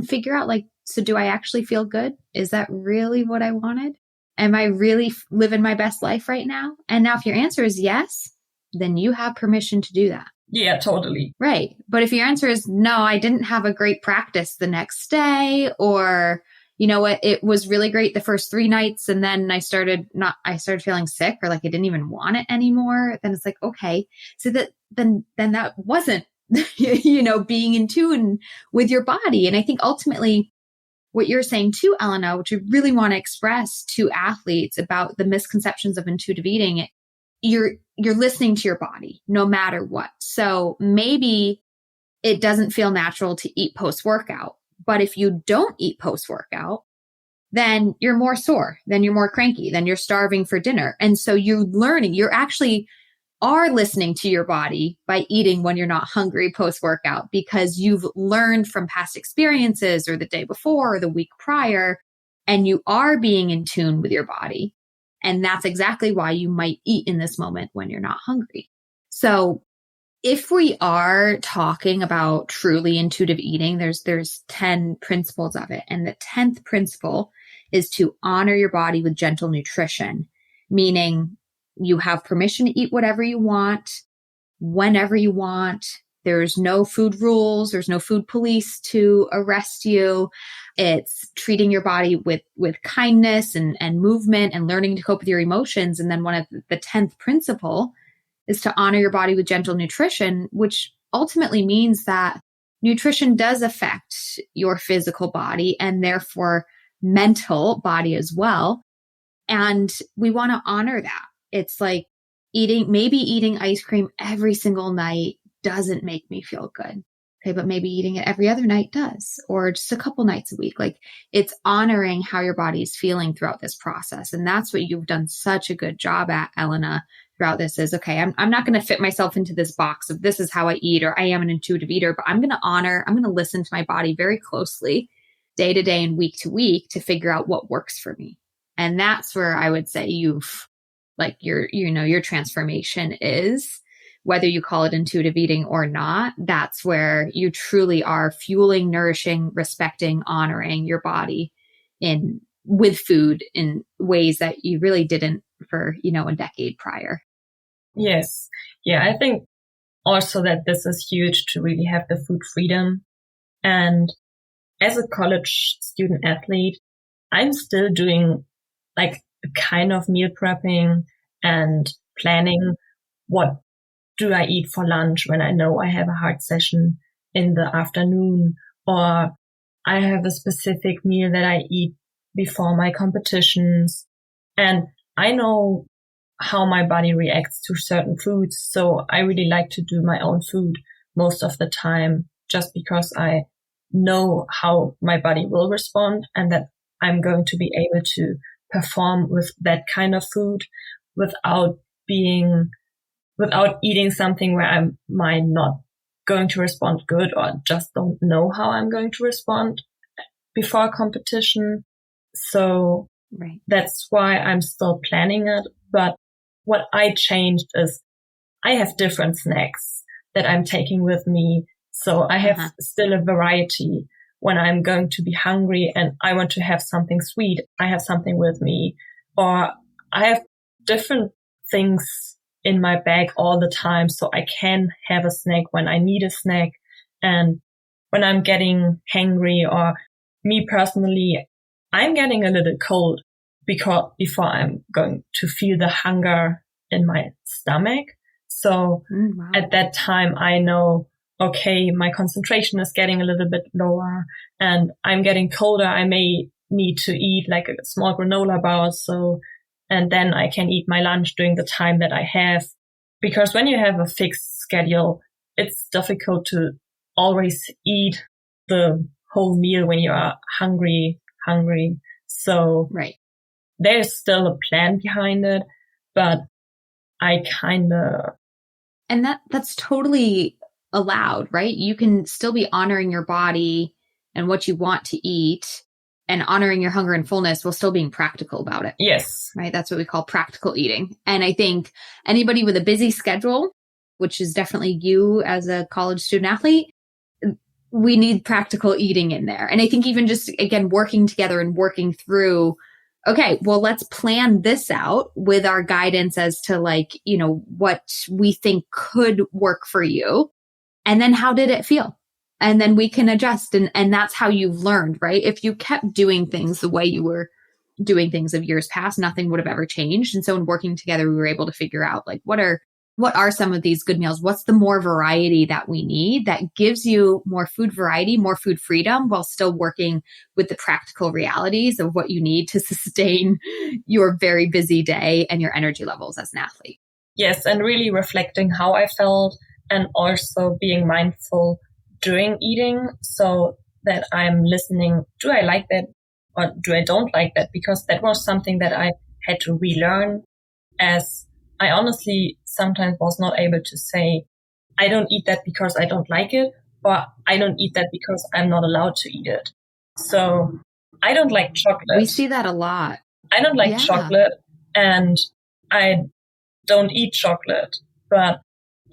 figure out so do I actually feel good? Is that really what I wanted? Am I really living my best life right now? And now if your answer is yes, then you have permission to do that. Yeah, totally. Right. But if your answer is no, I didn't have a great practice the next day, or you know what, it was really great the first 3 nights and then I started feeling sick, or I didn't even want it anymore, then it's okay. So then that wasn't, being in tune with your body. And I think ultimately what you're saying too, Elena, which we really want to express to athletes about the misconceptions of intuitive eating, you're listening to your body no matter what. So maybe it doesn't feel natural to eat post-workout, but if you don't eat post-workout, then you're more sore, then you're more cranky, then you're starving for dinner. And so you're actually are listening to your body by eating when you're not hungry post-workout, because you've learned from past experiences or the day before or the week prior, and you are being in tune with your body. And that's exactly why you might eat in this moment when you're not hungry. So if we are talking about truly intuitive eating, there's 10 principles of it. And the 10th principle is to honor your body with gentle nutrition, meaning you have permission to eat whatever you want, whenever you want. There's no food rules. There's no food police to arrest you. It's treating your body with kindness and movement and learning to cope with your emotions. And then one of the 10th principle is to honor your body with gentle nutrition, which ultimately means that nutrition does affect your physical body and therefore mental body as well. And we want to honor that. It's like maybe eating ice cream every single night doesn't make me feel good. Okay, but maybe eating it every other night does, or just a couple nights a week. Like, it's honoring how your body is feeling throughout this process. And that's what you've done such a good job at, Elena, throughout this is, okay, I'm not going to fit myself into this box of this is how I eat, or I am an intuitive eater, but I'm going to listen to my body very closely day to day and week to week to figure out what works for me. And that's where I would say your transformation is, whether you call it intuitive eating or not. That's where you truly are fueling, nourishing, respecting, honoring your body with food in ways that you really didn't for, a decade prior. Yes. Yeah. I think also that this is huge to really have the food freedom. And as a college student athlete, I'm still doing like a kind of meal prepping and planning. What do I eat for lunch when I know I have a hard session in the afternoon, or I have a specific meal that I eat before my competitions. And I know how my body reacts to certain foods. So I really like to do my own food most of the time, just because I know how my body will respond and that I'm going to be able to perform with that kind of food without eating something where I might not going to respond good, or just don't know how I'm going to respond before a competition. So right. That's why I'm still planning it. But what I changed is I have different snacks that I'm taking with me. So I have still a variety. When I'm going to be hungry and I want to have something sweet, I have something with me. Or I have different things in my bag all the time, so I can have a snack when I need a snack. And when I'm getting hangry, or me personally, I'm getting a little cold before I'm going to feel the hunger in my stomach. So At that time, I know, okay, my concentration is getting a little bit lower and I'm getting colder. I may need to eat like a small granola bar. And then I can eat my lunch during the time that I have. Because when you have a fixed schedule, it's difficult to always eat the whole meal when you are hungry. So There's still a plan behind it, but I kind of... And that's totally allowed, right? You can still be honoring your body and what you want to eat, and honoring your hunger and fullness while still being practical about it. Yes. Right? That's what we call practical eating. And I think anybody with a busy schedule, which is definitely you as a college student athlete, we need practical eating in there. And I think even just, again, working together and working through, okay, well, let's plan this out with our guidance as to what we think could work for you. And then how did it feel? And then we can adjust. And that's how you've learned, right? If you kept doing things the way you were doing things of years past, nothing would have ever changed. And so in working together, we were able to figure out what are some of these good meals? What's the more variety that we need that gives you more food variety, more food freedom, while still working with the practical realities of what you need to sustain your very busy day and your energy levels as an athlete? Yes. And really reflecting how I felt, and also being mindful during eating, so that I'm listening. Do I like that or do I don't like that? Because that was something that I had to relearn, as I honestly sometimes was not able to say, I don't eat that because I don't like it, or I don't eat that because I'm not allowed to eat it. So I don't like chocolate. We see that a lot. I don't like chocolate, and I don't eat chocolate, but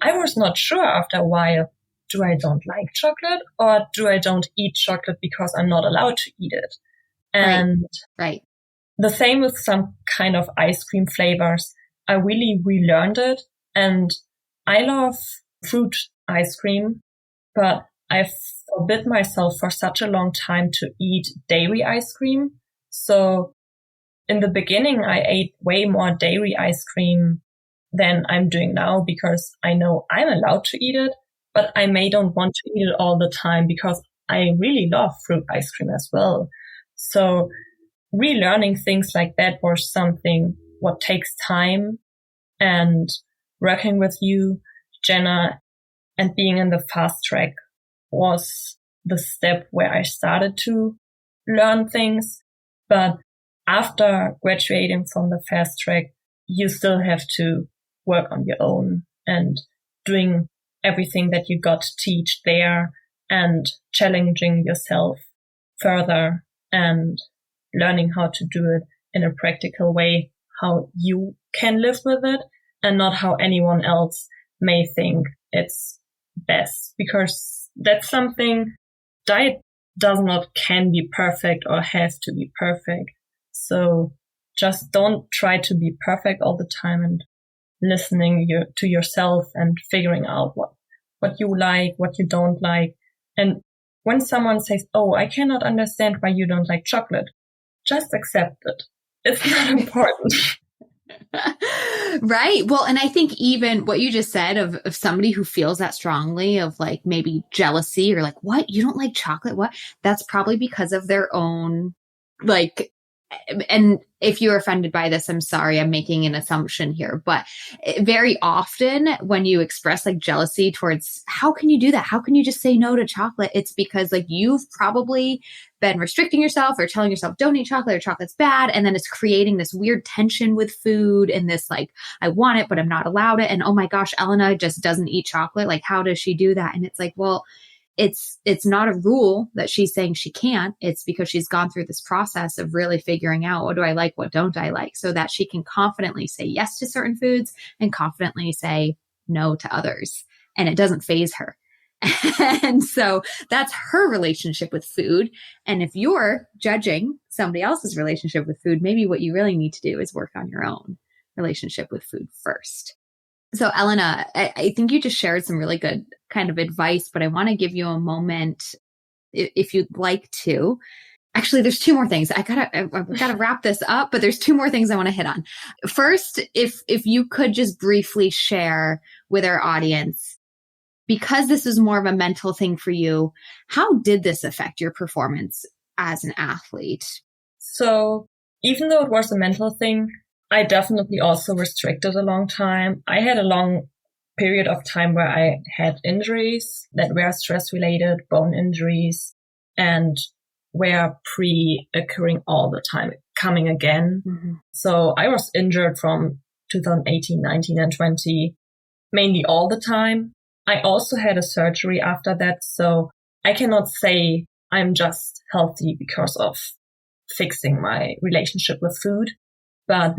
I was not sure after a while, do I don't like chocolate, or do I don't eat chocolate because I'm not allowed to eat it? And the same with some kind of ice cream flavors. I really relearned it, and I love fruit ice cream. but I forbid myself for such a long time to eat dairy ice cream. So in the beginning, I ate way more dairy ice cream than I'm doing now because I know I'm allowed to eat it, but I may don't want to eat it all the time because I really love fruit ice cream as well. So relearning things like that was something what takes time, and working with you, Jenna, and being in the fast track was the step where I started to learn things. But after graduating from the fast track, you still have to work on your own and doing everything that you got to teach there and challenging yourself further and learning how to do it in a practical way, how you can live with it and not how anyone else may think it's best. Because that's something, diet does not can be perfect or has to be perfect. So just don't try to be perfect all the time and listening to yourself and figuring out what you like, what you don't like. And when someone says, oh, I cannot understand why you don't like chocolate, just accept it. It's not important. Right. Well, and I think even what you just said of somebody who feels that strongly of like maybe jealousy or like, what? You don't like chocolate? What? That's probably because of their own, like, and if you're offended by this, I'm sorry, I'm making an assumption here, but very often when you express like jealousy towards, how can you do that? How can you just say no to chocolate? It's because like you've probably been restricting yourself or telling yourself, don't eat chocolate or chocolate's bad. And then it's creating this weird tension with food and this like, I want it, but I'm not allowed it. And oh my gosh, Elena just doesn't eat chocolate. Like, how does she do that? And it's like, well, it's not a rule that she's saying she can't. It's because she's gone through this process of really figuring out, what do I like? What don't I like? So that she can confidently say yes to certain foods and confidently say no to others. And it doesn't faze her. And so that's her relationship with food. And if you're judging somebody else's relationship with food, maybe what you really need to do is work on your own relationship with food first. So Elena, I think you just shared some really good kind of advice, but I want to give you a moment if you'd like to. Actually, there's two more things. I've got to wrap this up, but there's two more things I want to hit on. First, if you could just briefly share with our audience, because this is more of a mental thing for you, how did this affect your performance as an athlete? So even though it was a mental thing, I definitely also restricted a long time. I had a long period of time where I had injuries that were stress-related, bone injuries, and were pre-occurring all the time, coming again. Mm-hmm. So I was injured from 2018, 19, and 20, mainly all the time. I also had a surgery after that, so I cannot say I'm just healthy because of fixing my relationship with food. But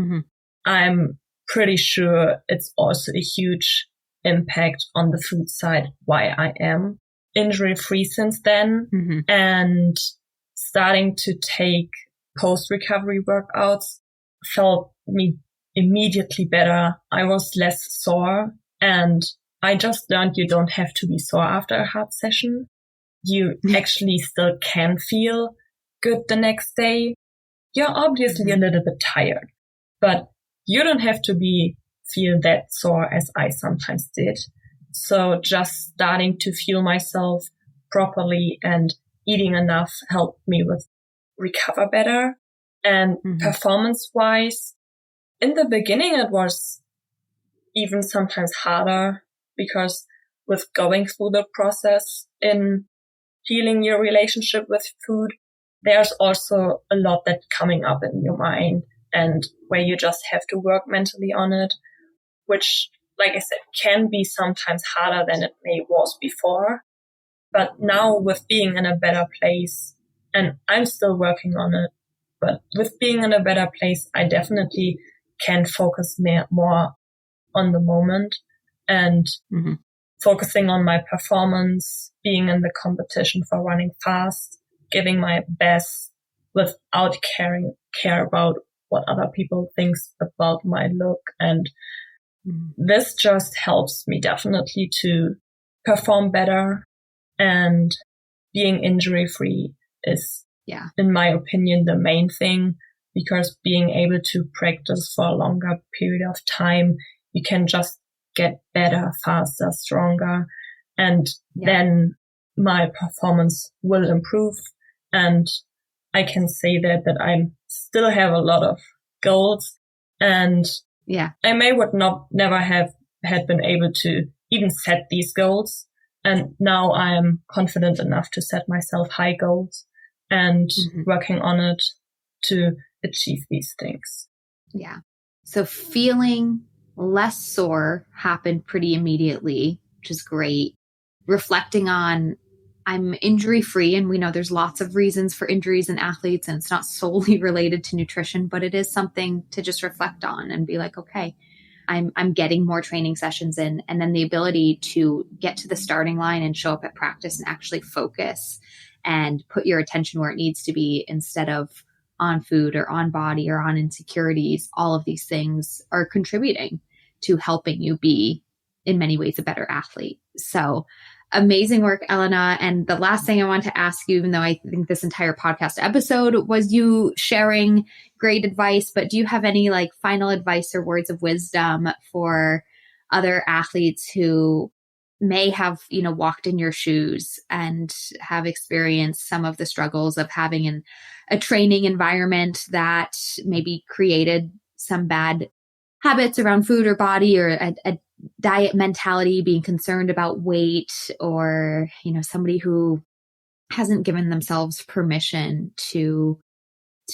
I'm pretty sure it's also a huge impact on the food side why I am injury-free since then. And starting to take post-recovery workouts felt me immediately better. I was less sore, and I just learned you don't have to be sore after a hard session. You actually still can feel good the next day. You're obviously a little bit tired, but you don't have to feel that sore as I sometimes did. So just starting to feel myself properly and eating enough helped me with recover better. And performance-wise, in the beginning, it was even sometimes harder because with going through the process in healing your relationship with food, there's also a lot that's coming up in your mind and where you just have to work mentally on it, which, like I said, can be sometimes harder than it was before. But now with being in a better place, and I'm still working on it, but with being in a better place, I definitely can focus more on the moment and focusing on my performance, being in the competition for running fast, giving my best without care about what other people think about my look. And this just helps me definitely to perform better And being injury free is, in my opinion, the main thing, because being able to practice for a longer period of time, you can just get better, faster, stronger. And then my performance will improve. And I can say that I still have a lot of goals, and I never have had been able to even set these goals. And now I am confident enough to set myself high goals and working on it to achieve these things. Yeah. So feeling less sore happened pretty immediately, which is great. Reflecting on, I'm injury free, and we know there's lots of reasons for injuries in athletes, and it's not solely related to nutrition, but it is something to just reflect on and be like, okay, I'm getting more training sessions in, and then the ability to get to the starting line and show up at practice and actually focus and put your attention where it needs to be instead of on food or on body or on insecurities. All of these things are contributing to helping you be, in many ways, a better athlete. So amazing work, Elena. And the last thing I want to ask you, even though I think this entire podcast episode was you sharing great advice, but do you have any final advice or words of wisdom for other athletes who may have, walked in your shoes and have experienced some of the struggles of having a training environment that maybe created some bad habits around food or body, or a diet mentality, being concerned about weight, or, somebody who hasn't given themselves permission to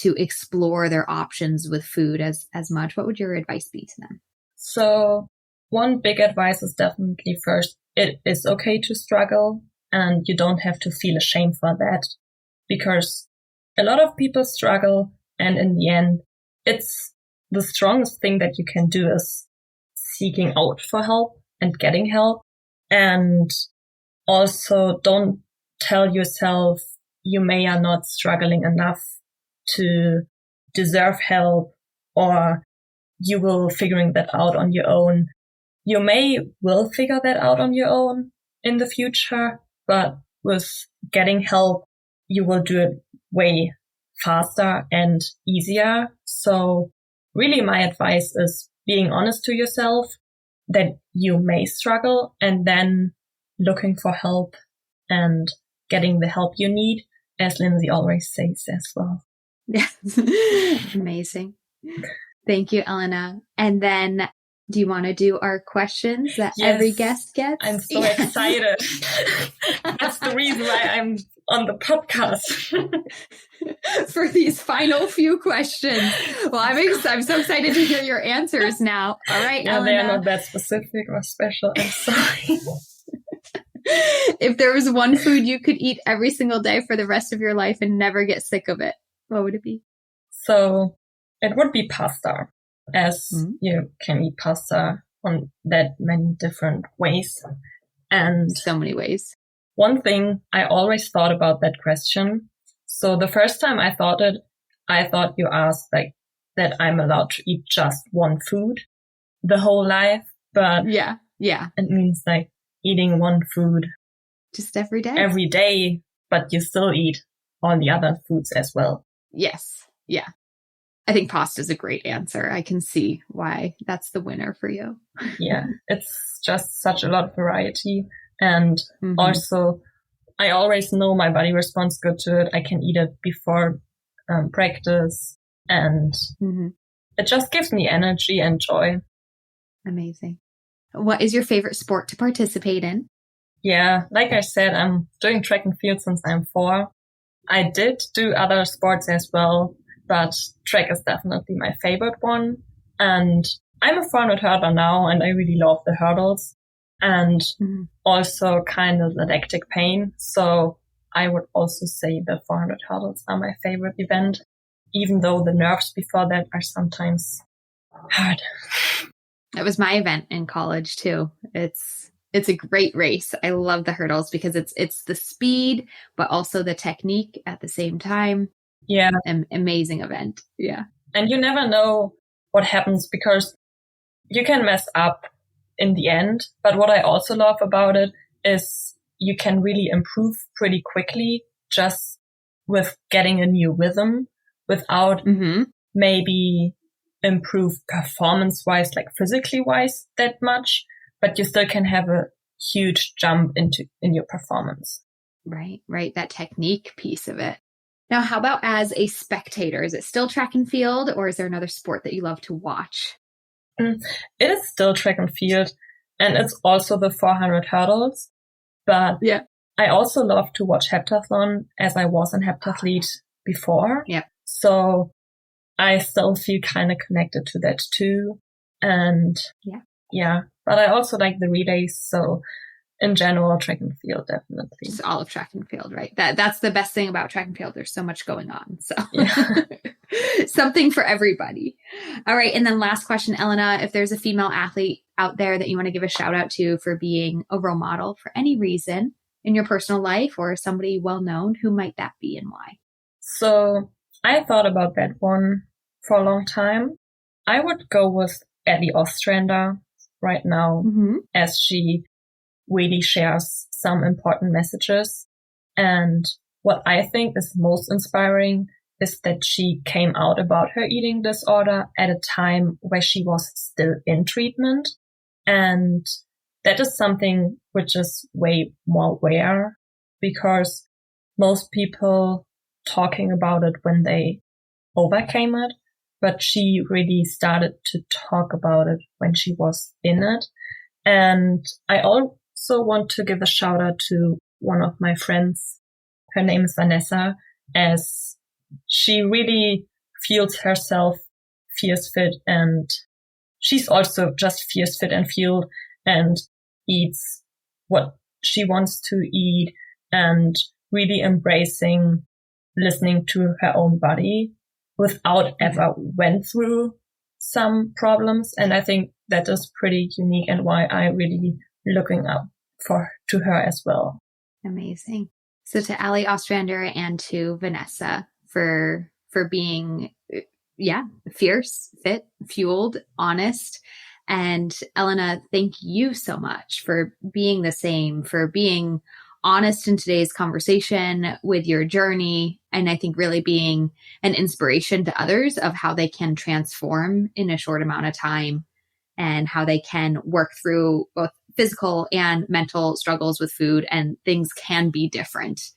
explore their options with food as much? What would your advice be to them? So one big advice is definitely, first, it is okay to struggle, and you don't have to feel ashamed for that, because a lot of people struggle, and in the end, it's the strongest thing that you can do is seeking out for help and getting help. And also, don't tell yourself you may are not struggling enough to deserve help, or you will figuring that out on your own. You will figure that out on your own in the future, but with getting help, you will do it way faster and easier. So really, my advice is being honest to yourself that you may struggle, and then looking for help and getting the help you need, as Lindsey always says as well. Yes. Amazing. Thank you, Elena. And then, do you want to do our questions that every guest gets? I'm so excited. That's the reason why I'm on the podcast. For these final few questions. Well, I'm so excited to hear your answers now. All right, Elena. They're not that specific or special. I'm sorry. If there was one food you could eat every single day for the rest of your life and never get sick of it, what would it be? So it would be pasta, as you can eat pasta on that many different ways. And so many ways. One thing I always thought about that question. So the first time I thought you asked that I'm allowed to eat just one food the whole life. But yeah, it means eating one food just every day, but you still eat all the other foods as well. Yes. Yeah. I think pasta is a great answer. I can see why that's the winner for you. Yeah. It's just such a lot of variety. And also, I always know my body responds good to it. I can eat it before practice, and it just gives me energy and joy. Amazing. What is your favorite sport to participate in? Yeah, like I said, I'm doing track and field since I'm 4. I did do other sports as well, but track is definitely my favorite one. And I'm a 400 hurdler now, and I really love the hurdles. And also kind of the lactic pain. So I would also say the 400 hurdles are my favorite event, even though the nerves before that are sometimes hard. That was my event in college too. It's a great race. I love the hurdles because it's the speed, but also the technique at the same time. Yeah. An amazing event. Yeah. And you never know what happens, because you can mess up in the end. But what I also love about it is you can really improve pretty quickly just with getting a new rhythm without maybe improve performance-wise, like physically-wise that much, but you still can have a huge jump in your performance. Right. That technique piece of it. Now, how about as a spectator? Is it still track and field, or is there another sport that you love to watch? It is still track and field, and it's also the 400 hurdles. But I also love to watch heptathlon, as I was in heptathlete before. Yeah. So I still feel kind of connected to that too. And but I also like the relays. So in general, track and field, definitely. Just all of track and field, right? That's the best thing about track and field. There's so much going on. So something for everybody. All right. And then last question, Elena, if there's a female athlete out there that you want to give a shout out to for being a role model for any reason in your personal life or somebody well-known, who might that be and why? So I thought about that one for a long time. I would go with Ellie Ostrander right now, as she really shares some important messages. And what I think is most inspiring is that she came out about her eating disorder at a time where she was still in treatment. And that is something which is way more rare, because most people talking about it when they overcame it, but she really started to talk about it when she was in it. And I also want to give a shout out to one of my friends. Her name is Vanessa, as she really feels herself fierce fit, and she's also just fierce fit and fueled and eats what she wants to eat and really embracing listening to her own body without ever went through some problems. And I think that is pretty unique and why I really looking up to her as well. Amazing. So to Ellie Ostrander and to Vanessa for being, fierce, fit, fueled, honest. And Elena, thank you so much for being the same, for being honest in today's conversation with your journey. And I think really being an inspiration to others of how they can transform in a short amount of time and how they can work through both physical and mental struggles with food, and things can be different.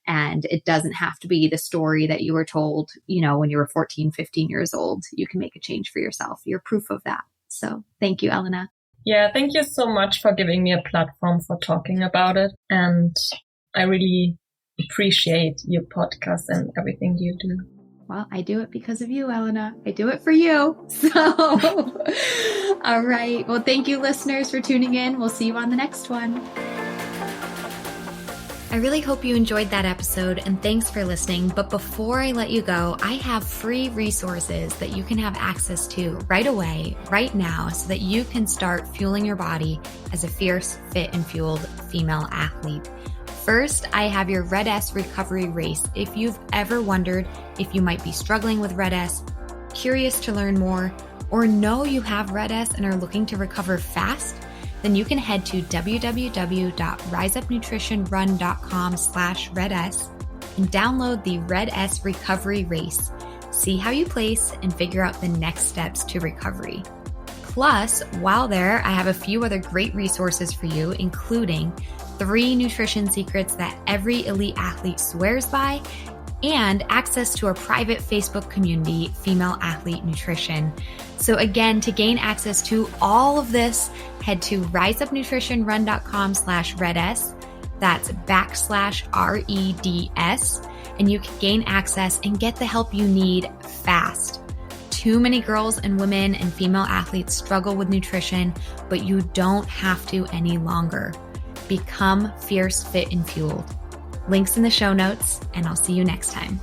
And it doesn't have to be the story that you were told, when you were 14, 15 years old. You can make a change for yourself. You're proof of that. So thank you, Elena. Yeah, thank you so much for giving me a platform for talking about it. And I really appreciate your podcast and everything you do. Well, I do it because of you, Elena. I do it for you. So, all right. Well, thank you, listeners, for tuning in. We'll see you on the next one. I really hope you enjoyed that episode, and thanks for listening. But before I let you go, I have free resources that you can have access to right away, right now, so that you can start fueling your body as a fierce, fit, and fueled female athlete. First, I have your Red S recovery race. If you've ever wondered if you might be struggling with Red S, curious to learn more, or know you have Red S and are looking to recover fast, then you can head to www.riseupnutritionrun.com/RedS and download the Red S recovery race. See how you place and figure out the next steps to recovery. Plus, while there, I have a few other great resources for you, including 3 nutrition secrets that every elite athlete swears by, and access to our private Facebook community, Female Athlete Nutrition. So again, to gain access to all of this, head to riseupnutritionrun.com/RedS. That's /REDS. And you can gain access and get the help you need fast. Too many girls and women and female athletes struggle with nutrition, but you don't have to any longer. Become fierce, fit, and fueled. Links in the show notes, and I'll see you next time.